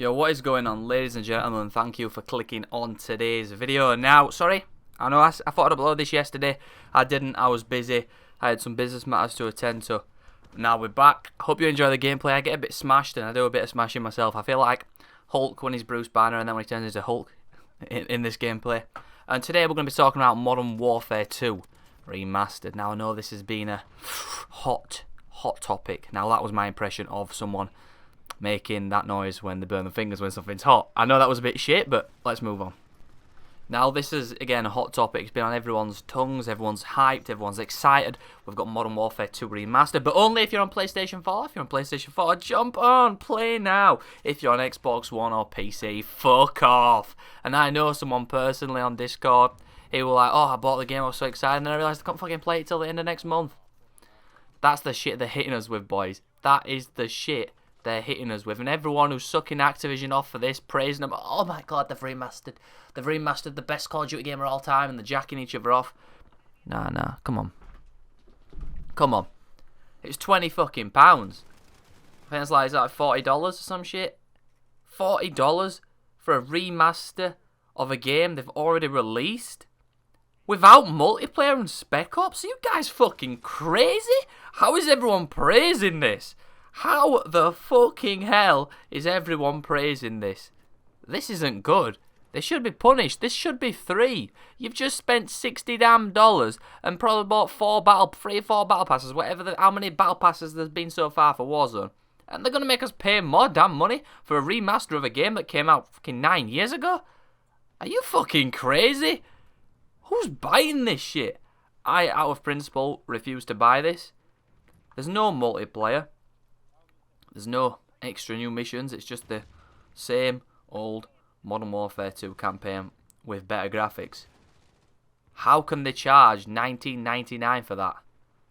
Yo, what is going on, ladies and gentlemen? Thank you for clicking on today's video. Now, sorry, I know I thought I'd upload this yesterday. I didn't, I was busy. I had some business matters to attend to. Now we're back. Hope you enjoy the gameplay. I get a bit smashed and I do a bit of smashing myself. I feel like Hulk when he's Bruce Banner and then when he turns into Hulk in this gameplay. And today we're going to be talking about Modern Warfare 2 Remastered. Now I know this has been a hot topic. Now that was my impression of someone making that noise when they burn their fingers when something's hot. I know that was a bit shit, but let's move on. Now this is, again, a hot topic. It's been on everyone's tongues, everyone's hyped, everyone's excited. We've got Modern Warfare 2 Remastered, but only if you're on PlayStation 4. If you're on PlayStation 4, jump on, play now. If you're on Xbox One or PC, fuck off. And I know someone personally on Discord, he was like, oh, I bought the game, I was so excited, and then I realised I couldn't fucking play it till the end of next month. That's the shit they're hitting us with, boys. That is the shit they're hitting us with. And everyone who's sucking Activision off for this, praising them, oh my god, they've remastered the best Call of Duty game of all time, and they're jacking each other off. Nah, come on. It's £20 fucking pounds. I think it's like, is that like $40 or some shit? $40 for a remaster of a game they've already released? Without multiplayer and Spec Ops? Are you guys fucking crazy? How is everyone praising this? How the fucking hell is everyone praising this? This isn't good. They should be punished. This should be free. You've just spent $60 damn and probably bought 3 or 4 battle passes, how many battle passes there's been so far for Warzone. And they're going to make us pay more damn money for a remaster of a game that came out fucking 9 years ago? Are you fucking crazy? Who's buying this shit? I, out of principle, refuse to buy this. There's no multiplayer. There's no extra new missions. It's just the same old Modern Warfare 2 campaign with better graphics. How can they charge $19.99 for that?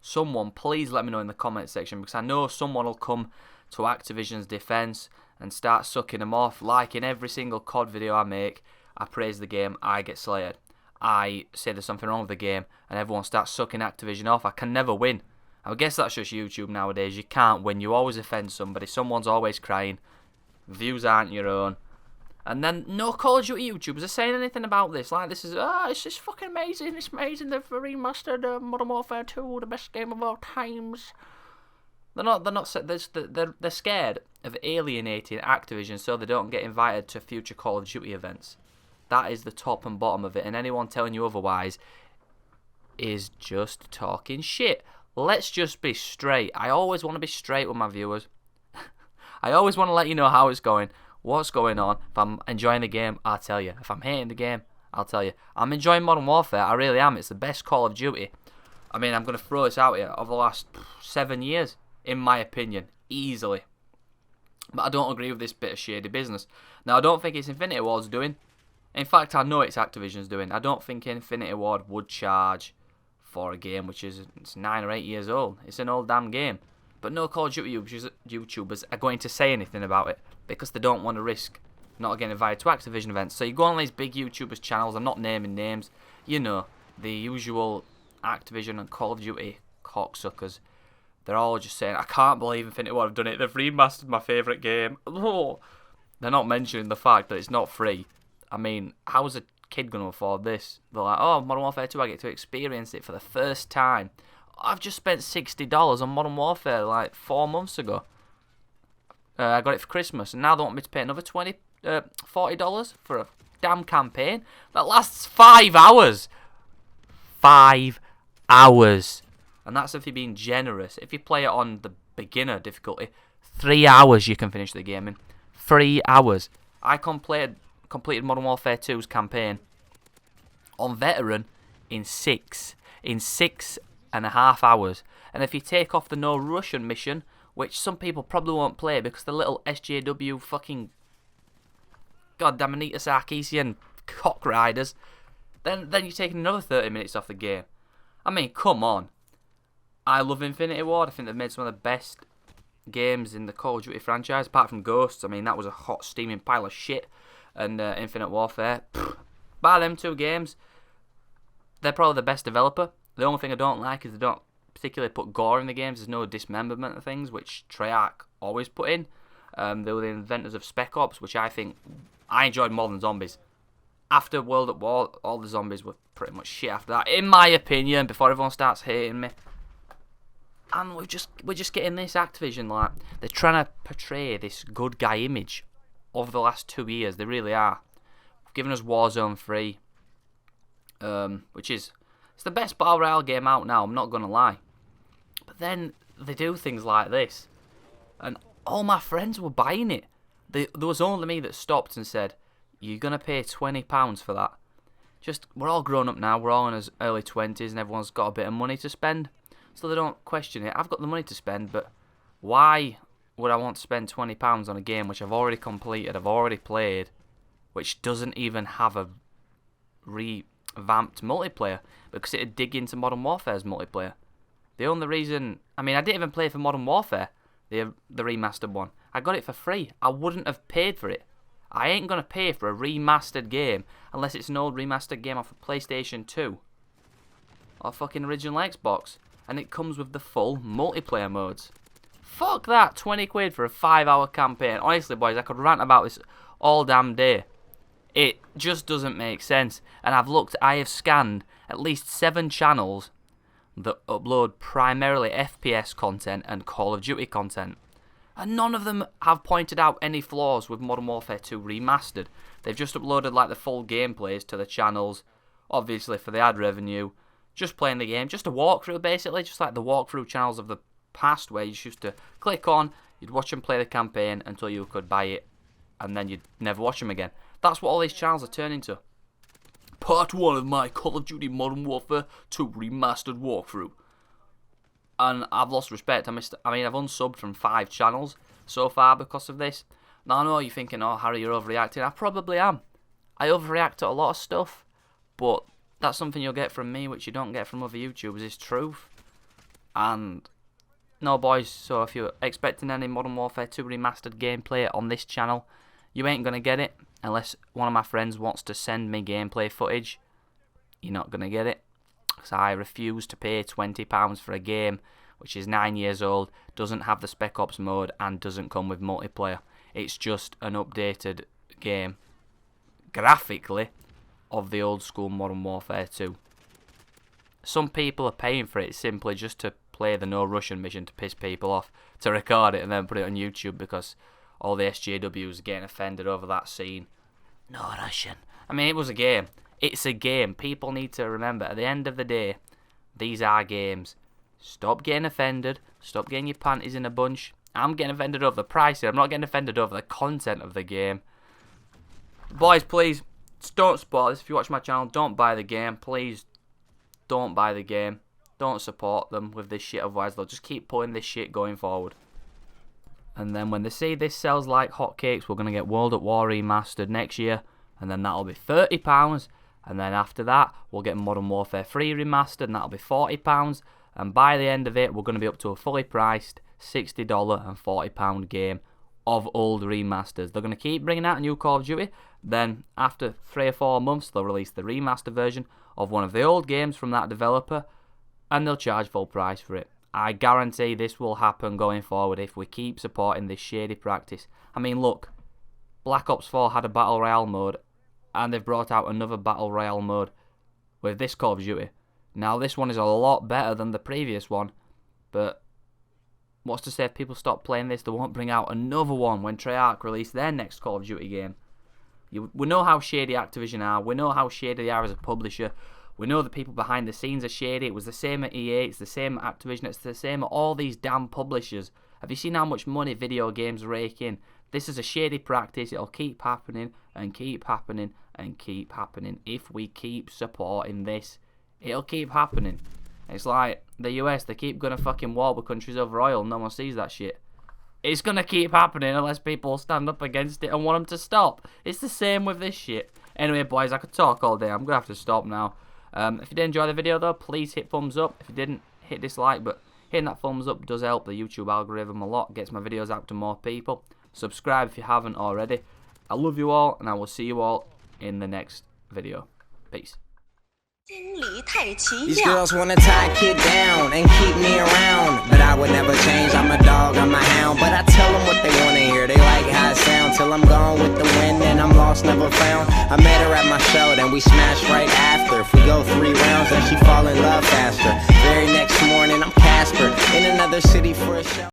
Someone, please let me know in the comment section, because I know someone will come to Activision's defense and start sucking them off. Like in every single COD video I make, I praise the game, I get slated. I say there's something wrong with the game, and everyone starts sucking Activision off. I can never win. I guess that's just YouTube nowadays. You can't win. You always offend somebody. Someone's always crying. Views aren't your own. And then no Call of Duty YouTubers are saying anything about this. Like, this is, it's just fucking amazing. It's amazing. They've remastered Modern Warfare 2, the best game of all times. They're scared of alienating Activision so they don't get invited to future Call of Duty events. That is the top and bottom of it. And anyone telling you otherwise is just talking shit. Let's just be straight. I always want to be straight with my viewers. I always want to let you know how it's going, what's going on. If I'm enjoying the game, I'll tell you. If I'm hating the game, I'll tell you. I'm enjoying Modern Warfare. I really am. It's the best Call of Duty. I mean, I'm going to throw this out here, over the last 7 years, in my opinion, easily. But I don't agree with this bit of shady business. Now, I don't think it's Infinity Ward's doing. In fact, I know it's Activision's doing. I don't think Infinity Ward would charge for a game which is, it's 9 or 8 years old. It's an old damn game. But no Call of Duty YouTubers are going to say anything about it because they don't want to risk not getting invited to Activision events. So you go on these big YouTubers channels, I'm not naming names, you know, the usual Activision and Call of Duty cocksuckers. They're all just saying, I can't believe Infinity Ward have done it. They've remastered my favourite game. Oh. They're not mentioning the fact that it's not free. I mean, how is a kid going to afford this? They're like, oh, Modern Warfare 2, I get to experience it for the first time. I've just spent $60 on Modern Warfare like 4 months ago. I got it for Christmas, and now they want me to pay another $40 for a damn campaign that lasts 5 hours. 5 hours. And that's if you're being generous. If you play it on the beginner difficulty, 3 hours you can finish the game in. 3 hours. I completed Modern Warfare 2's campaign on veteran in 6.5 hours. And if you take off the no Russian mission, which some people probably won't play because the little SJW fucking goddamn Anita Sarkeesian cock riders, then you're taking another 30 minutes off the game. I mean, come on. I love Infinity Ward. I think they've made some of the best games in the Call of Duty franchise, apart from Ghosts. I mean, that was a hot steaming pile of shit. And Infinite Warfare, by them 2 games, they're probably the best developer. The only thing I don't like is they don't particularly put gore in the games. There's no dismemberment of things, which Treyarch always put in. They were the inventors of Spec Ops, which I enjoyed more than Zombies. After World at War, all the zombies were pretty much shit after that, in my opinion, before everyone starts hating me. And we're just getting this Activision, like, they're trying to portray this good guy image over the last 2 years. They really are. Giving us Warzone 3, which is, it's the best Battle Royale game out now, I'm not going to lie. But then they do things like this. And all my friends were buying it. There was only me that stopped and said, you're going to pay £20 for that. We're all grown up now, we're all in our early 20s and everyone's got a bit of money to spend. So they don't question it. I've got the money to spend, but why would I want to spend £20 on a game which I've already completed, I've already played, which doesn't even have a revamped multiplayer, because it'd dig into Modern Warfare's multiplayer. The only reason, I mean, I didn't even play for Modern Warfare, the remastered one. I got it for free. I wouldn't have paid for it. I ain't going to pay for a remastered game unless it's an old remastered game off of PlayStation 2 or fucking original Xbox, and it comes with the full multiplayer modes. Fuck that, 20 quid for a 5-hour campaign. Honestly, boys, I could rant about this all damn day. It just doesn't make sense. And I have scanned at least 7 channels that upload primarily FPS content and Call of Duty content. And none of them have pointed out any flaws with Modern Warfare 2 Remastered. They've just uploaded like the full gameplays to the channels, obviously for the ad revenue, just playing the game, just a walkthrough basically, just like the walkthrough channels of the past where you used to click on, you'd watch them play the campaign until you could buy it, and then you'd never watch them again. That's what all these channels are turning to. Part 1 of my Call of Duty Modern Warfare 2 Remastered walkthrough. And I've lost respect. I've unsubbed from 5 channels so far because of this. Now I know you're thinking, oh Harry, you're overreacting. I probably am. I overreact to a lot of stuff, but that's something you'll get from me which you don't get from other YouTubers, is truth. And no boys, so if you're expecting any Modern Warfare 2 Remastered gameplay on this channel, you ain't going to get it unless one of my friends wants to send me gameplay footage. You're not going to get it. Because I refuse to pay £20 for a game which is 9 years old, doesn't have the Spec Ops mode, and doesn't come with multiplayer. It's just an updated game, graphically, of the old school Modern Warfare 2. Some people are paying for it simply just to play the No Russian mission to piss people off, to record it and then put it on YouTube because all the SJWs are getting offended over that scene. No Russian. I mean, it was a game. It's a game. People need to remember, at the end of the day, these are games. Stop getting offended. Stop getting your panties in a bunch. I'm getting offended over the price here. I'm not getting offended over the content of the game. Boys, please, don't spoil this. If you watch my channel, don't buy the game. Please, don't buy the game. Don't support them with this shit, otherwise they'll just keep putting this shit going forward. And then when they see this sells like hotcakes, we're going to get World at War Remastered next year. And then that'll be £30. And then after that, we'll get Modern Warfare 3 Remastered, and that'll be £40. And by the end of it, we're going to be up to a fully priced $60 and £40 game of old remasters. They're going to keep bringing out a new Call of Duty. Then, after 3 or 4 months, they'll release the remaster version of one of the old games from that developer, and they'll charge full price for it. I guarantee this will happen going forward if we keep supporting this shady practice. I mean, look, Black Ops 4 had a Battle Royale mode, and they've brought out another Battle Royale mode with this Call of Duty. Now, this one is a lot better than the previous one, but what's to say if people stop playing this, they won't bring out another one when Treyarch release their next Call of Duty game. We know how shady Activision are. We know how shady they are as a publisher. We know the people behind the scenes are shady. It was the same at EA, it's the same at Activision, it's the same at all these damn publishers. Have you seen how much money video games rake in? This is a shady practice. It'll keep happening and keep happening and keep happening. If we keep supporting this, it'll keep happening. It's like the US, they keep going to fucking war with countries over oil. No one sees that shit. It's going to keep happening unless people stand up against it and want them to stop. It's the same with this shit. Anyway, boys, I could talk all day. I'm going to have to stop now. If you did enjoy the video, though, please hit thumbs up. If you didn't, hit dislike. But hitting that thumbs up does help the YouTube algorithm a lot. Gets my videos out to more people. Subscribe if you haven't already. I love you all, and I will see you all in the next video. Peace. These girls wanna tie a kid down and keep me around, but I would never change. I'm a dog, I'm a hound, but I tell them what they wanna hear. They like how it sounds till I'm gone with the wind and I'm lost, never found. I met her at my show, then we smashed right after.